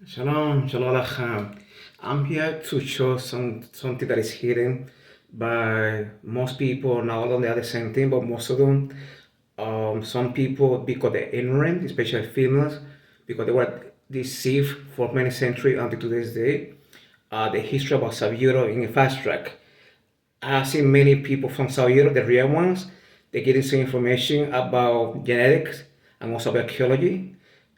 Shalom, shalom Alacham. I'm here to show something that is hidden by most people. Not all of them are the same thing, but most of them, some people, because they're ignorant, especially females, because they were deceived for many centuries until today's day. The history about South Europe in a fast track. I've seen many people from South Europe, the real ones, they getting some information about genetics and also about archaeology.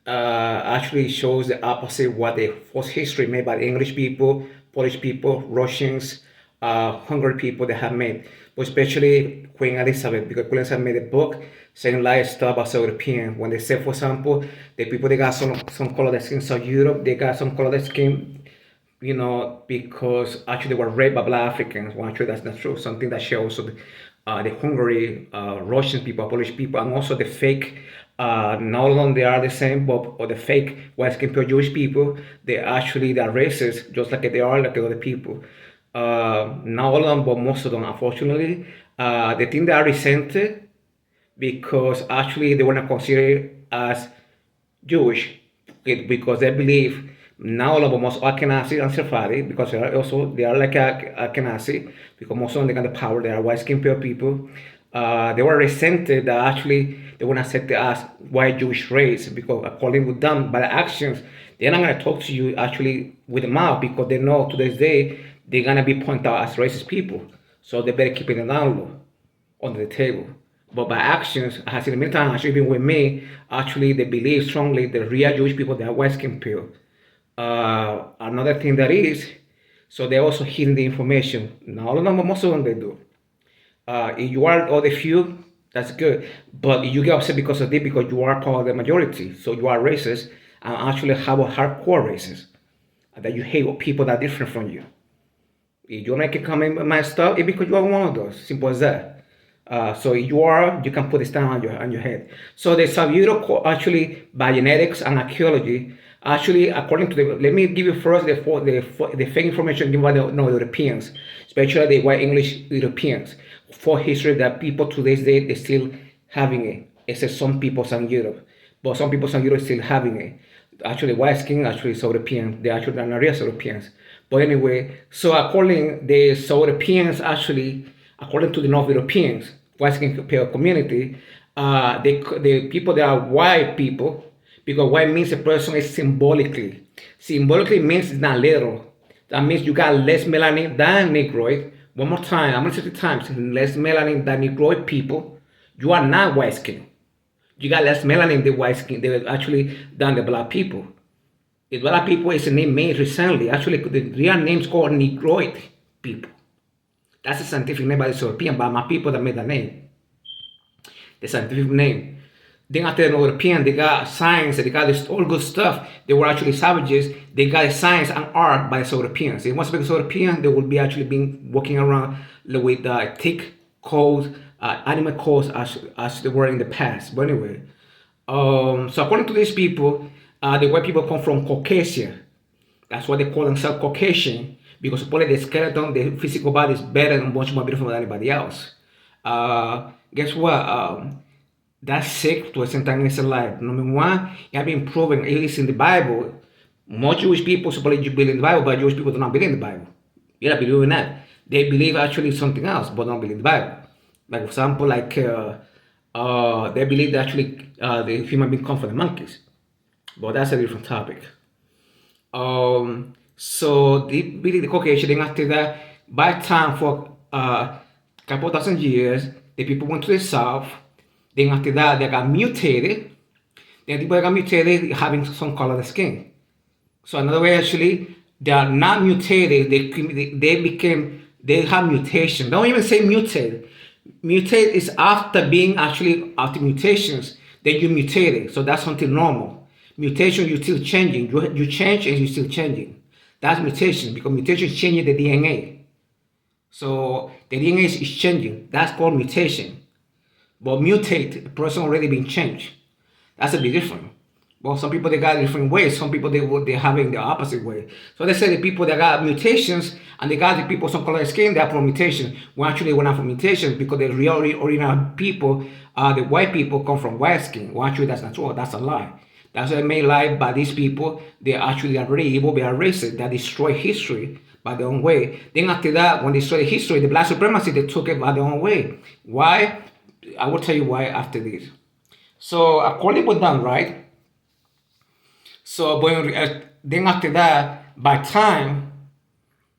Actually shows the opposite what the false history made by the English people, Polish people, Russians, Hungary people they have made. But especially Queen Elizabeth, because Queen Elizabeth made a book saying lies stuff about South European. When they say, for example, the people they got some color that skin in South Europe, they got some color that skin, because actually they were raped by black Africans. Well, actually, that's not true. Something that shows also the Hungary, Russian people, Polish people, and also the fake. Not only they are the same, but or the fake white skin pure Jewish people, they are racist, just like they are like the other people. Not all of them, but most of them, unfortunately, they think they are resented because actually they were not considered as Jewish because they believe now all of them most Ashkenazi and Sephardi because they are like Ashkenazi because most of them they got the power. They are white skin pure people. They were resented that actually they were not accepted as white Jewish race because according with them by the actions they're not gonna talk to you actually with the mouth because they know to this day they're gonna be pointed out as racist people. So they better keep it down low on the table. But by actions, I have seen many times, actually, even with me, actually, they believe strongly the real Jewish people, they are white skin pure. Another thing that is, so they're also hiding the information. Not all of them, but most of them they do. If you are all the few, that's good. But you get upset because of this, because you are part of the majority. So you are racist, and actually have a hardcore racist. That you hate people that are different from you. If you make it come in my stuff, it's because you are one of those. Simple as that. So you can put this down on your head. So the South Europe actually by genetics and archaeology, actually according to let me give you first the fake information given by the Europeans, especially the white English Europeans, for history that people to this day they still having it. Except some people in Europe, but some people in Europe still having it. Actually, white skin actually is European. They actually are not real Europeans. But anyway, so according the South Europeans actually, according to the North Europeans, white skin community, the people that are white people, because white means a person is symbolically. Symbolically means it's not literal. That means you got less melanin than Negroid. One more time, I'm gonna say it times, less melanin than Negroid people. You are not white skin. You got less melanin than white skin. They actually than the black people. The black people is a name made recently. Actually, the real name is called Negroid people. That's the scientific name by the European, by my people that made the name. The scientific name. Then after the European, they got science, they got this all good stuff. They were actually savages. They got science and art by the Europeans. If once because European, they will be actually been walking around with thick codes, animal codes as they were in the past. But anyway, so according to these people, the white people come from Caucasia. That's why they call themselves Caucasian because supposedly the skeleton, the physical body is better and much more beautiful than anybody else. Guess what? That's sick to a certain time in life. Number one, it has been proven, at least in the Bible, most Jewish people supposedly believe in the Bible, but Jewish people do not believe in the Bible. You don't believe in that. They believe actually something else, but don't believe in the Bible. Like for example, they believe that actually the human being come from the monkeys. But that's a different topic. So the Caucasian, then after that, by time for a couple thousand years, the people went to the south. Then after that, they got mutated. Then people that got mutated having some color of the skin. So another way, actually, they are not mutated. They have mutation. Don't even say mutated. Mutate is after being actually after mutations. Then you mutated. So that's something normal. Mutation, you're still changing. You change and you're still changing. That's mutation because mutation is changing the DNA. So the DNA is changing. That's called mutation. But mutate, a person already been changed. That's a bit different. Well, some people they got different ways. Some people they're having the opposite way. So they say the people that got mutations and they got the people some color skin they are from mutation. Well, actually we're not from mutation because the real original people, the white people come from white skin. Well, actually that's not true. That's a lie. That's what made life by these people. They actually are very evil, they are racist, they destroy history by their own way. Then after that, when they destroy history, the black supremacy, they took it by their own way. Why? I will tell you why after this. So according with them, right? So then after that, by time,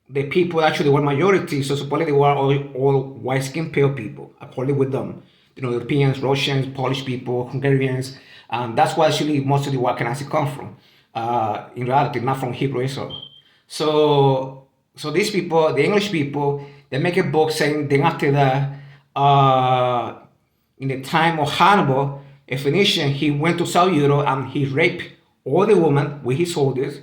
the people actually were majority, so supposedly they were all white-skinned pale people, according with them. Europeans, Russians, Polish people, Hungarians. That's where actually most of the white Canadians come from. In reality, not from Hebrew Israel. So these people, the English people, they make a book saying then after that, in the time of Hannibal, a Phoenician, he went to South Europe and he raped all the women with his soldiers.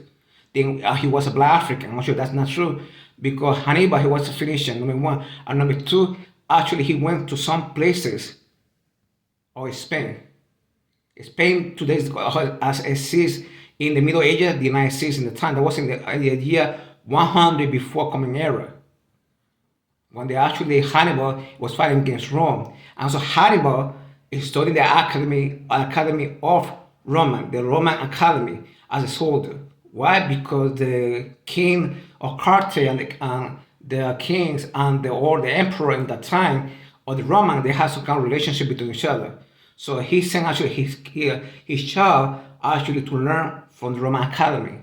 Then he was a black African. I'm sure that's not true because Hannibal, he was a Phoenician, number one. And number two, actually he went to some places of Spain. Spain today is as exists in the Middle Ages, the United States in the time. That was in the year 100 before Common Era. When they actually, Hannibal was fighting against Rome. And so Hannibal is studying the Academy of Roman, the Roman Academy as a soldier. Why? Because the king of Carthage and the kings and the emperor in that time, or the Roman, they had some kind of relationship between each other. So he sent actually his child actually to learn from the Roman Academy.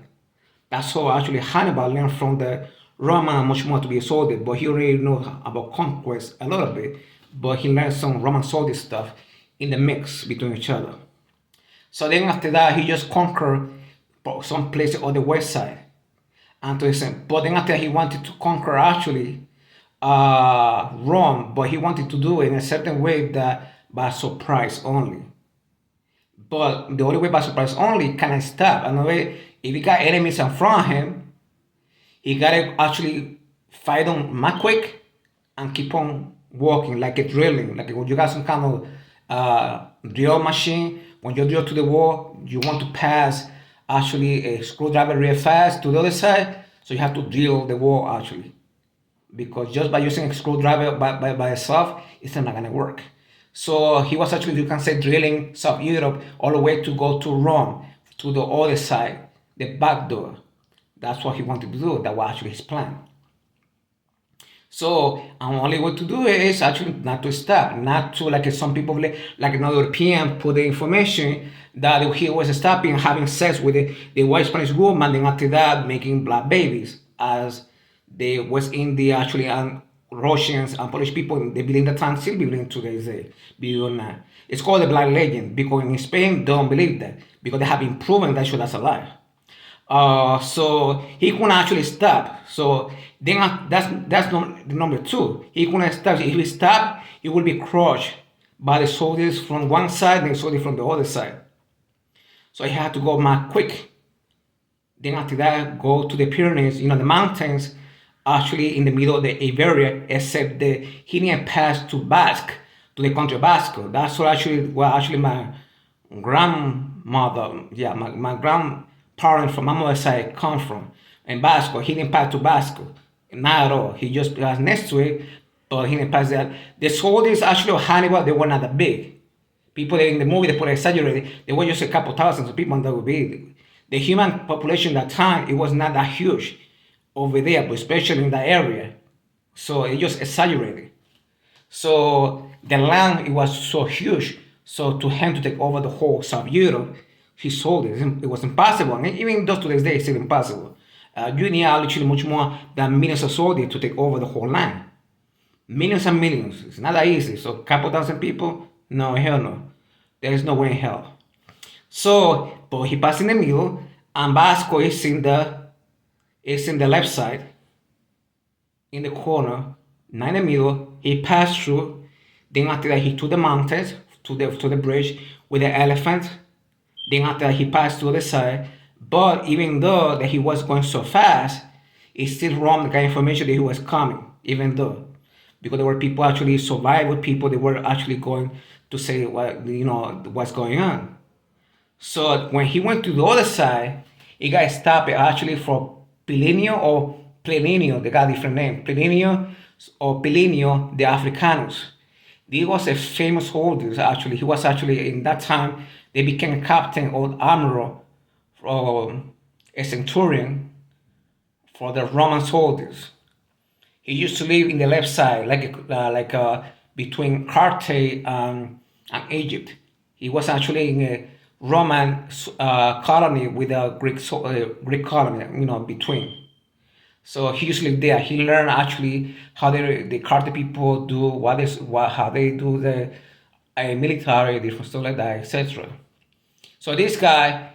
That's how actually Hannibal learned from the Roman much more to be a soldier, but he already knows about conquest a little bit, but he learned some Roman soldier stuff in the mix between each other. So then after that, he just conquered some places on the west side. And but then after he wanted to conquer actually Rome, but he wanted to do it in a certain way that by surprise only. But the only way by surprise only can I stop. Another way, if he got enemies in front of him, he gotta actually fight them more quick and keep on walking like a drilling. Like when you got some kind of drill machine, when you drill to the wall, you want to pass actually a screwdriver real fast to the other side, so you have to drill the wall actually. Because just by using a screwdriver by itself, it's not gonna work. So he was actually, you can say, drilling South Europe all the way to go to Rome, to the other side, the back door. That's what he wanted to do. That was actually his plan. So, and the only way to do it is actually not to stop, not to, like some people, like another European, put the information that he was stopping having sex with the white Spanish woman, and after that making black babies, as the West India actually and Russians and Polish people, they believe that time, still believe today's day, believe it or not. It's called the black legend because in Spain they don't believe that because they have been proven that that's a lie. So he couldn't actually stop. So then that's number two. He couldn't stop. If he stopped, he would be crushed by the soldiers from one side and the soldiers from the other side. So he had to go more quick. Then after that, go to the Pyrenees, the mountains, actually in the middle of the Iberia, except he didn't pass to Basque, to the country Basque. That's what actually my grandmother, my grandparents from my mother's side come from. In Basque, he didn't pass to Basque, not at all. He just was next to it, but he didn't pass that. The soldiers actually of Hannibal, they were not that big. People in the movie, they put exaggerated. They were just a couple thousands of people, and that would be the human population at that time. It was not that huge over there, but especially in that area. So it just exaggerated. So the land, it was so huge. So to him to take over the whole South Europe, he sold it. It was impossible. I mean, even though to this day it's still impossible. You need literally much more than millions of soldiers to take over the whole land. Millions and millions. It's not that easy. So a couple thousand people? No, hell no. There is no way in hell. So, but he passed in the middle, and Basco is in the left side, in the corner, not in the middle. He passed through. Then after that, he took the mountains to the bridge with the elephant. Then after that, he passed to the other side. But even though that he was going so fast, it still wrong the information that he was coming, even though. Because there were people actually survived with people, they were actually going to say what's going on. So when he went to the other side, he got stopped actually for Plinio or Plinio, they got a different name. Plinio or Plinio the Africanus. He was a famous soldier actually. He was actually in that time, they became a captain or admiral or a centurion for the Roman soldiers. He used to live in the left side, between Carthage and Egypt. He was actually in a Roman colony with a Greek colony, between. So he used to live there. He learned actually how the Carthage people do how they do the military, different stuff like that, etc. So this guy,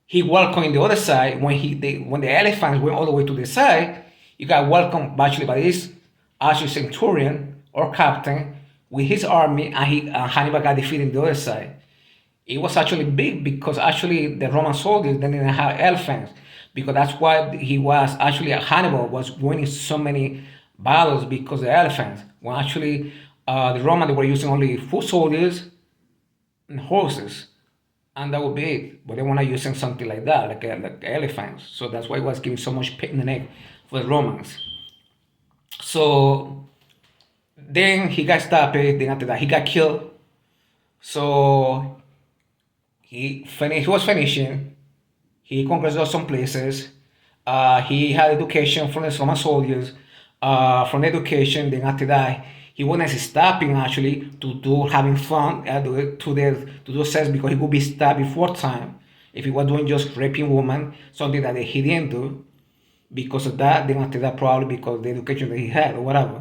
he welcomed the other side when the elephants went all the way to the side. He got welcomed actually by this actually centurion or captain with his army, and Hannibal got defeated on the other side. It was actually big because actually the Roman soldiers didn't have elephants, because that's why Hannibal was winning so many battles because of the elephants. When actually the Romans, they were using only foot soldiers and horses, and that would be it. But they were not using something like that, like elephants. So that's why it was giving so much pain in the neck for the Romans. So then he got stopped. Then after that, he got killed. So he was finishing. He conquered some places. He had education from the Roman soldiers. From education, then after that, he wasn't stopping actually having fun, to do sex, because he would be stabbed before time if he was doing just raping women, something that he didn't do. Because of that, then after that, probably because of the education that he had or whatever.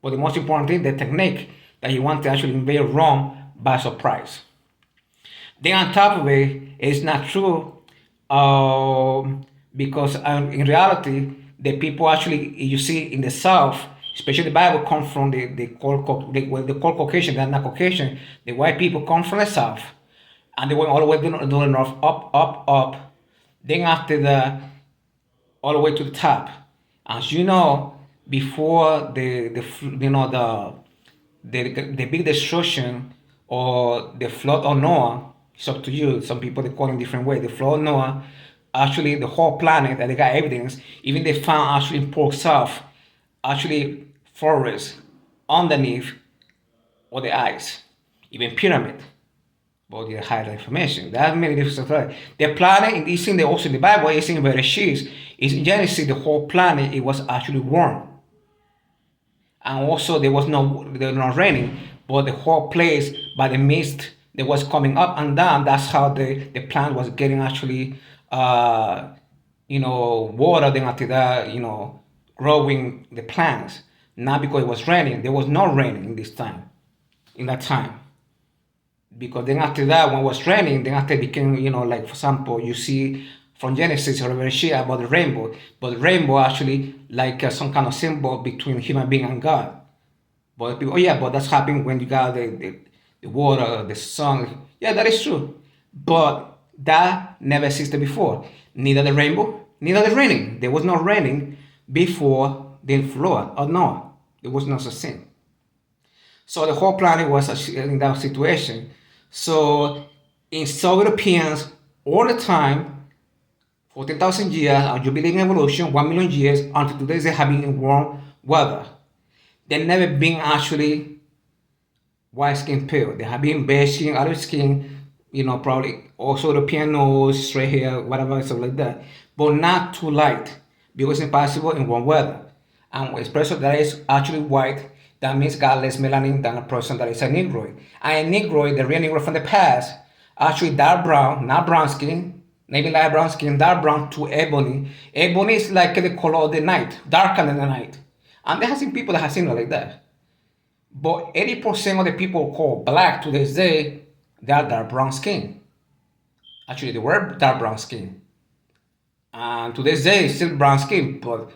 But the most important thing, the technique that he wanted to actually invade Rome by surprise. Then on top of it, it's not true, because in reality, the people actually, you see in the South, especially the Bible, come from the called Caucasian. They're not Caucasian. The white people come from the South, and they went all the way to the north, up. Then after that, all the way to the top. As you know, before the big destruction or the flood of Noah, it's up to you. Some people, they call it in different way. The flood of Noah, actually the whole planet, and they got evidence. Even they found actually in Port South, actually forests underneath all the ice, even pyramid. But they hide the information. There are many different stuff. The planet, it's also in the Bible, it's in Bereshit. It's in Genesis, the whole planet, it was actually warm. And also there was not raining, but the whole place, by the mist that was coming up and down, that's how the plant was getting actually water. Then after that, growing the plants. Not because it was raining. There was no raining in that time. Because then after that, when it was raining, then after it became, like for example, you see from Genesis or Bereshit about the rainbow. But the rainbow actually like some kind of symbol between human being and God. But people, but that's happening when you got the water, the sun. Yeah, that is true. But that never existed before. Neither the rainbow, neither the raining. There was no raining before the flood of Noah. There was no such thing. So the whole planet was in that situation. So in South Europeans, all the time, 14,000 years, and you believe in evolution, 1 million years, until today they have been in warm weather. They've never been actually white skin pale. They have been beige skin, olive skin, probably also European nose, straight hair, whatever, stuff like that. But not too light, because it's impossible in warm weather. And a person that is actually white, that means got less melanin than a person that is a Negroid. And a Negroid, the real Negro from the past, actually dark brown, not brown skin, maybe light brown skin, dark brown to ebony. Ebony is like the color of the night, darker than the night. And there have seen people that have seen it like that. But 80% of the people called black to this day, they are dark brown skin. Actually, they were dark brown skin. And to this day, it's still brown skin. But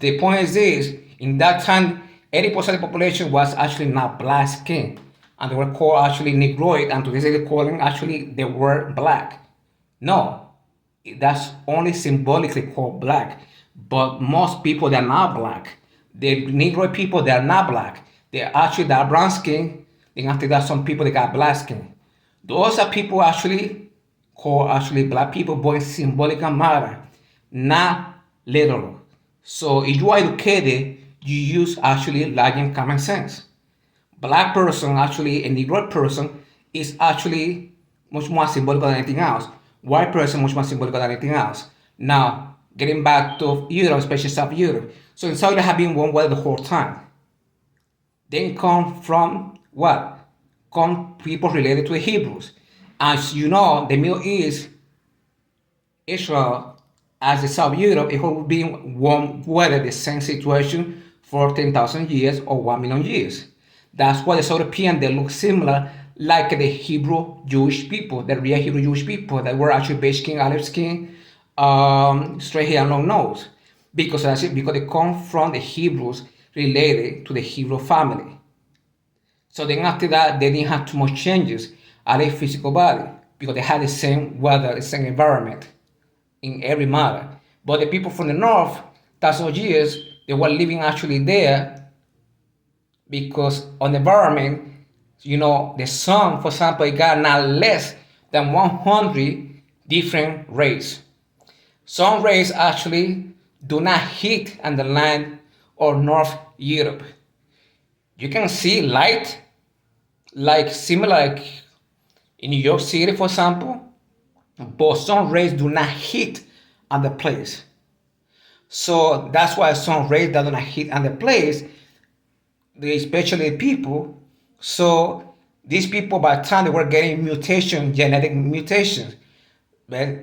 the point is this, in that time, 80% of the population was actually not black skin. And they were called actually Negroid, and to this day they're calling actually the word black. No, that's only symbolically called black. But most people, they're not black. The Negroid people, they're not black. They're actually dark brown skin. Then after that, some people, they got black skin. Those are people actually called actually black people, but in symbolic matter, not literal. So if you are educated, you use actually logic common sense. Black person, actually a Negro person, is actually much more symbolical than anything else. White person, much more symbolical than anything else. Now, getting back to Europe, especially South Europe. So in South Europe have been one weather the whole time. Then come from what? Come people related to the Hebrews. As you know, the Middle East, Israel, as the South Europe, it will be warm weather, the same situation for 10,000 years or 1 million years. That's why the South European, they look similar like the Hebrew Jewish people, the real Hebrew Jewish people that were actually beige skin, olive skin, straight hair and long nose. Because they come from the Hebrews related to the Hebrew family. So then after that, they didn't have too much changes at their physical body because they had the same weather, the same environment in every matter. But the people from the north, thousands of years, they were living actually there because on the environment, the sun, for example, it got not less than 100 different rays. Some rays actually do not hit on the land or North Europe. You can see light, like similar like in New York City, for example, but some rays do not hit on the place. So that's why some rays that do not hit on the place, especially people. So these people, by the time they were getting genetic mutations,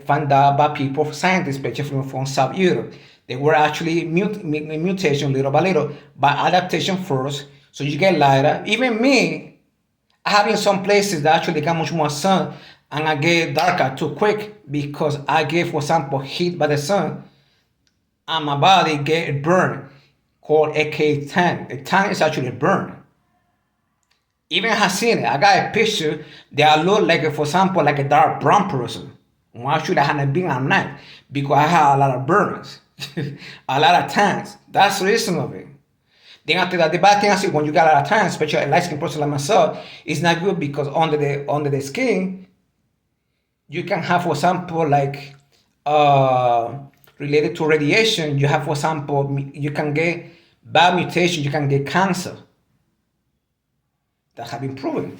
found out by people, scientists, especially from South Europe, they were actually mutation little by little, by adaptation first. So you get lighter. Even me, I have in some places that actually got much more sun, and I get darker too quick because I get, for example, heat by the sun, and my body get burned, called AK tan. A tan is actually burned. Even I have seen it. I got a picture that I look like, for example, like a dark brown person. Why should I have been at night? Because I have a lot of burns, a lot of tans. That's the reason of it. Then after that, the bad thing is when you got a lot of tans, especially a light skin person like myself, it's not good because under the skin, you can have, for example, like related to radiation, you have, for example, you can get bad mutation, you can get cancer. That have been proven.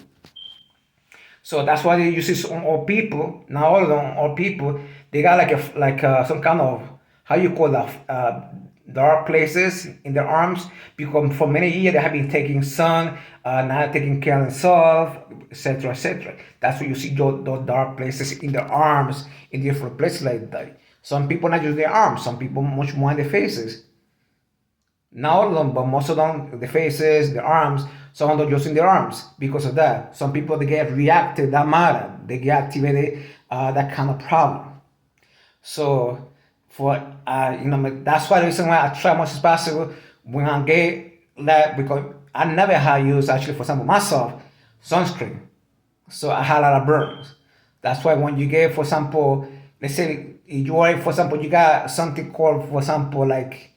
So that's why they use this on all people. Not all of them, all people. They got like some kind of, how you call that, dark places in their arms, because for many years they have been taking sun, not taking care of themselves, etc., etc. That's why you see those dark places in their arms, in different places like that. Some people not just their arms, some people much more in their faces. Not all of them, but most of them, the faces, the arms, some of them just in their arms because of that. Some people, they get reacted, that matter. They get activated, that kind of problem. So, that's why the reason why I try much as possible when I get that, because I never had used, actually, for example, myself, sunscreen. So I had a lot of burns. That's why when you get, for example, let's say, you are, for example, you got something called, for example, like,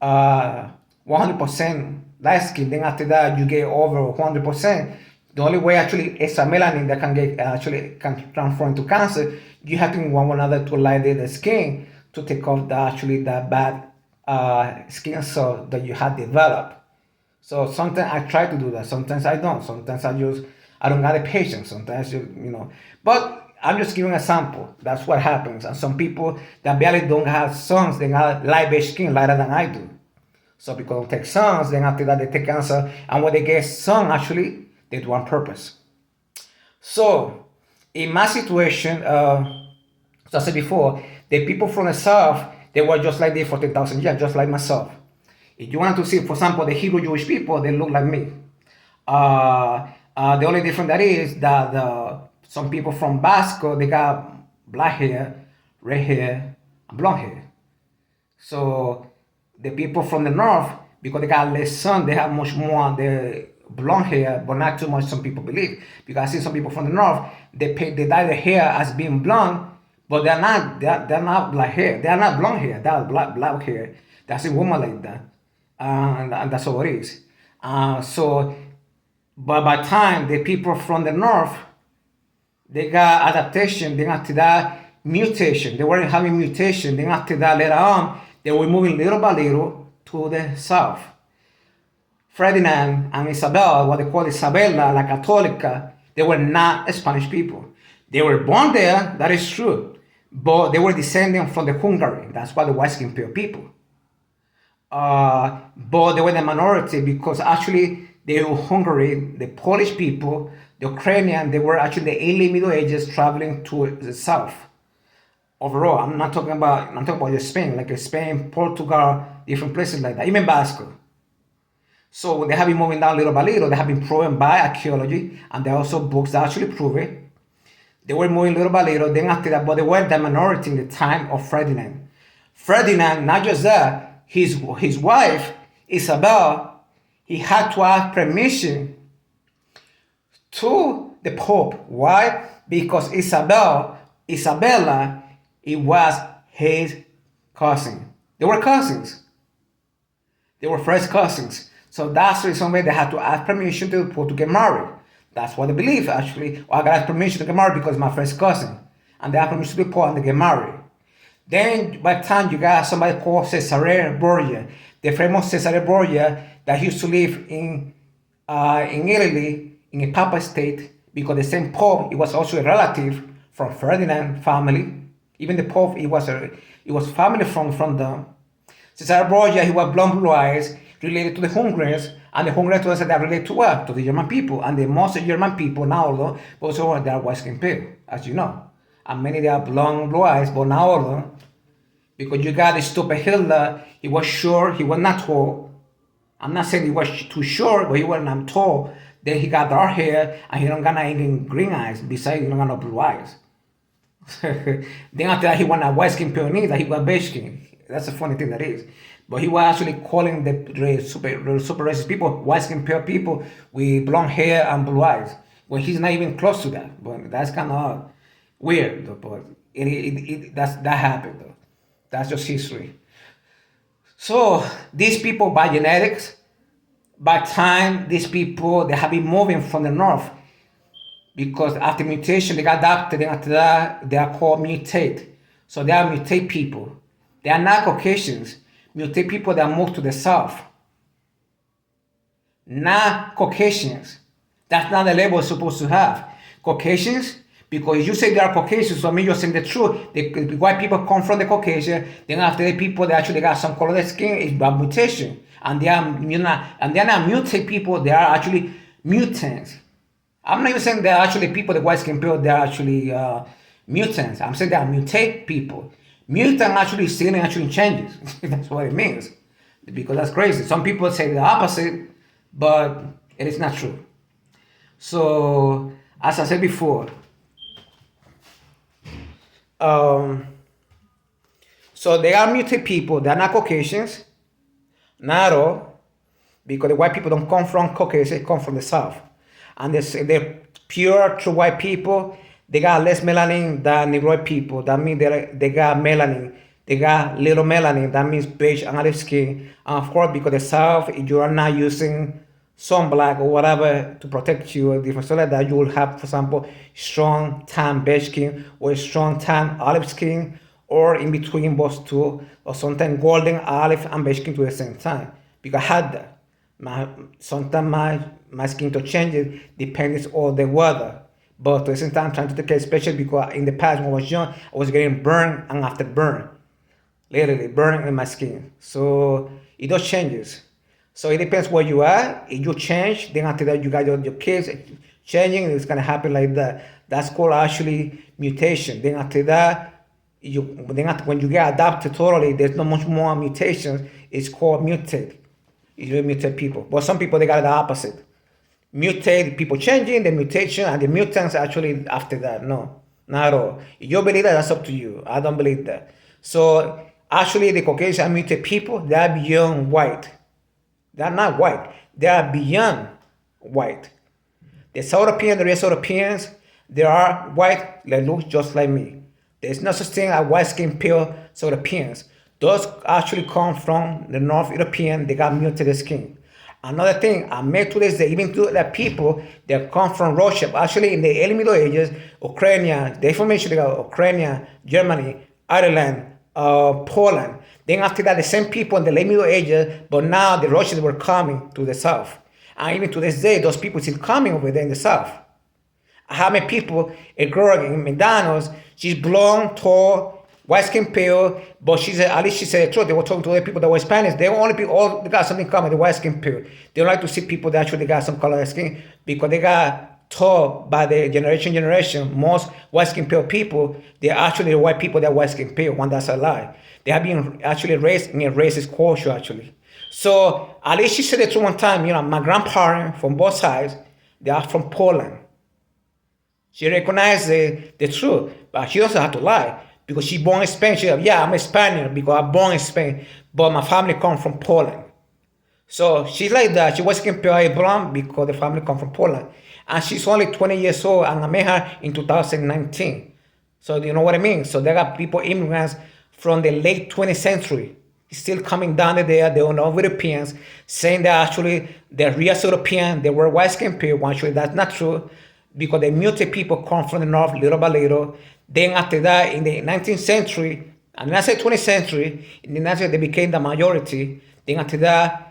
100% light skin, then after that you get over 100%. The only way actually is a melanin that can transform into cancer. You have to one another to light the skin to take off that bad skin cell that you had developed. So sometimes I try to do that. Sometimes I don't. Sometimes I don't got the patience. Sometimes but I'm just giving a sample. That's what happens. And some people that barely don't have suns, they got light beige skin, lighter than I do. So people don't take suns, then after that they take cancer. And when they get sun, actually, they do on purpose. So in my situation, as I said before, the people from the south, they were just like this for 10,000 years, just like myself. If you want to see, for example, the Hebrew Jewish people, they look like me. The only difference that is that some people from Basque, they got black hair, red hair, and blonde hair. So the people from the north, because they got less sun, they have much more the blonde hair, but not too much, some people believe. Because I see some people from the north, they dye their hair as being blonde, but they're not black hair. They are not blonde hair. They are black hair. That's a woman like that, and that's all it is. But by the time the people from the north, they got adaptation. Then after that, mutation. They weren't having mutation. Then after that, later on, they were moving little by little to the south. Ferdinand and Isabel, what they call Isabella, la Católica, they were not Spanish people. They were born there, that is true, but they were descending from the Hungary. That's why the white-skinned people. But they were the minority because actually they were Hungary, the Polish people, the Ukrainian, they were actually the early Middle Ages traveling to the south. Overall, I'm talking about Spain, like Spain, Portugal, different places like that, even Basque. So they have been moving down little by little. They have been proven by archaeology, and there are also books that actually prove it. They were moving little by little. Then after that, but they were the minority in the time of Ferdinand. Ferdinand, not just that, his wife, Isabel, he had to ask permission to the Pope. Why? Because Isabella, it was his cousin. They were cousins. They were first cousins. So that's the reason why they had to ask permission to the Pope to get married. That's what they believe, actually. I got permission to get married because my first cousin. And they have permission to the Pope and they get married. Then by the time you got somebody called Cesare Borgia, the famous Cesare Borgia that used to live in Italy, in a Papal state, because the same Pope, he was also a relative from Ferdinand family. Even the Pope, he was family from them. Cesare Borgia, he was blue eyes, related to the Hungarians, and the Hungarians also that relate to what? To the German people. And the most German people now, though, also they are white-skinned people, as you know. And many they are blue eyes, but now, though, because you got the stupid Hitler, he was short, he was not tall. I'm not saying he was too short, but he was not tall. Then he got dark hair, and he don't got any green eyes. Besides, he don't got no blue eyes. Then after that, he was a white-skinned people neither, he was beige-skinned. That's a funny thing that is. But he was actually calling the super racist people, white-skinned people with blonde hair and blue eyes. Well, he's not even close to that. But that's kind of weird, though. But that happened, though. That's just history. So these people, by genetics, by time, these people, they have been moving from the north. Because after mutation, they got adapted, and after that, they are called mutate. So they are mutate people. They are not Caucasians. Mutate people that move to the south. Not Caucasians. That's not the label we're supposed to have. Caucasians, because you say they are Caucasians, so I mean you're saying the truth. The white people come from the Caucasian, then after the people that actually got some color of skin, it's by mutation. And they are not mutate people, they are actually mutants. I'm not even saying they're actually people, the white skin people, they're actually mutants. I'm saying they are mutate people. Mutant actually still actually changes. That's what it means. Because that's crazy. Some people say the opposite, but it is not true. So, as I said before, so they are mutate people. They're not Caucasians. Not at all. Because the white people don't come from Caucasia, they come from the south. And they're pure, true white people. They got less melanin than Negroid people. That means they got melanin. They got little melanin. That means beige and olive skin. And of course, because the South, if you are not using sunblock or whatever to protect you or different stuff like that, you will have, for example, strong tan beige skin or strong tan olive skin, or in between both two, or sometimes golden olive and beige skin to the same time. Because I had that. Sometimes my skin to change it depends on the weather. But at the same time, I'm trying to take care, especially because in the past when I was young, I was getting burned and after burn. Literally, burn in my skin. So it does changes. So it depends where you are. If you change, then after that you got your kids changing, it's gonna happen like that. That's called actually mutation. Then after that, when you get adapted totally, there's not much more mutations. It's called mutate. You mutate people. But some people, they got the opposite. Mutate, people changing, the mutation, and the mutants actually after that. No, not at all. If you believe that, that's up to you. I don't believe that. So actually, the Caucasian mutate people, they are beyond white. They are not white. They are beyond white. The South Europeans, the rest Europeans, they are white, they look just like me. There's no such thing as white-skinned pale South Europeans. Those actually come from the North European, they got mutated skin. Another thing, I met to this, they even do that people that come from Russia, actually in the early Middle Ages, Ukraine, the information they got Ukraine, Germany, Ireland, Poland. Then after that, the same people in the late Middle Ages, but now the Russians were coming to the south. And even to this day, those people still coming over there in the south. how many people, a girl in McDonald's, she's blonde, tall, white skin pale, but at least she said the truth. They were talking to other people that were Spanish. They got something in common, the white skin pale. They don't like to see people that actually got some color of skin because they got taught by the generation, most white skin pale people, they're actually the white people that are white skin pale, one that's a lie. They have been actually raised in a racist culture, actually. So at least she said it one time, my grandparents from both sides, they are from Poland. She recognized the truth, but she also had to lie because she born in Spain. She said, yeah, I'm a Spaniard because I'm born in Spain, but my family comes from Poland. So she's like that. She was compared blonde because the family come from Poland. And she's only 20 years old, and I met her in 2019. So you know what I mean? So there are people, immigrants from the late 20th century, still coming down there. They are not Europeans, saying that actually they're real European, they were white skin people. Actually, that's not true because the muted people come from the north little by little. Then after that, in the 19th century, and I say 20th century, in the 19th century, they became the majority. Then after that,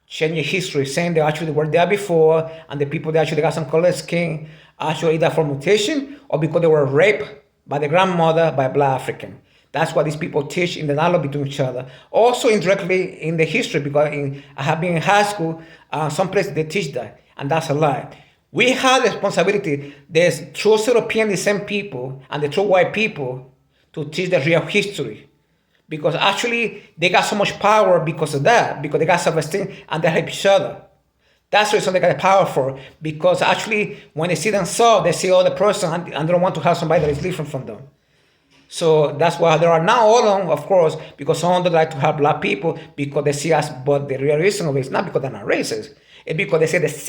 changing history, saying they actually were there before, and the people that actually got some colored skin, actually either from mutation or because they were raped by the grandmother by a black African. That's what these people teach in the dialogue between each other. Also indirectly in the history, because I have been in high school, some places they teach that, and that's a lie. We have the responsibility, there's true European descent people and the true white people to teach the real history. Because actually, they got so much power because of that, because they got self-esteem and they help each other. That's the reason they got the power for, because actually, when they see themselves, they see other person and they don't want to have somebody that is different from them. So that's why there are now all of them, of course, because some don't like to have black people because they see us, but the real reason of it is not because they're not racist. It's because they say the same